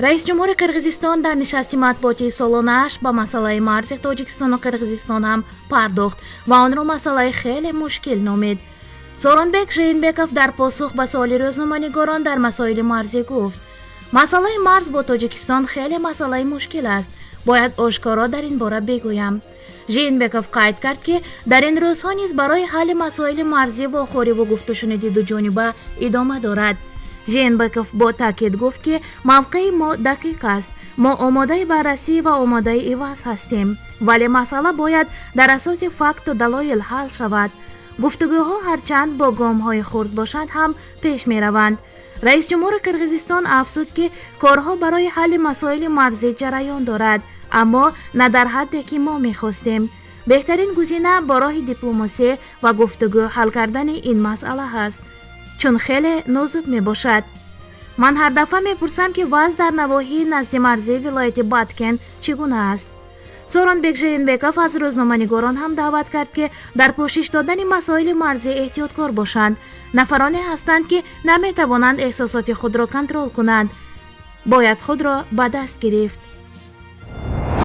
раис ҷумҳури қирғизистон дар нишасти матбуотии солонааш ба масъалаи марзи тоҷикистону қирғизистон ҳам пардохт ва онро масъалаи хеле мушкил номид. Сооронбек Жээнбеков дар посух ба суоли рӯзноманигорон дар масоили марзӣ гуфт: масъалаи марз бо Тоҷикистон хеле масъалаи мушкил аст, бояд ошкоро дар ин бора бигӯям. Жээнбеков қайд кард ки дар ин рӯзҳо низ барои ҳалли масоили марзӣ вохӯриву гуфтушуниди дуҷониба идома дорад. Жээнбеков бо таъкид гуфт ки мавқеи мо дақиқ аст, мо омодаи баррасӣ ва омодаи иваз ҳастем, вале масъала бояд дар асоси факту далоил ҳал шавад. гуфтугӯҳо ҳарчанд бо гомҳои хурд бошанд ҳам пеш мераванд. раис ҷумҳури Қирғизистон афзуд ки корҳо барои ҳалли масоили марзӣ ҷараён дорад, аммо на дар ҳадде ки мо мехостем. беҳтарин гузина бо роҳи дипломосӣ ва гуфтугӯ ҳал кардани ин масъала ҳаст, чун хеле нозук мебошад. ман ҳар дафъа мепурсам ки вазъ дар навоҳии назди марзии вилояти Баткен чӣ гуна аст. Сооронбек Жээнбеков аз рӯзноманигорон ҳам даъват кард ки дар пӯшиш додани масоили марзӣ эҳтиёткор бошанд. нафароне ҳастанд ки наметавонанд эҳсосоти худро контрол кунанд. бояд худро ба даст гирифт.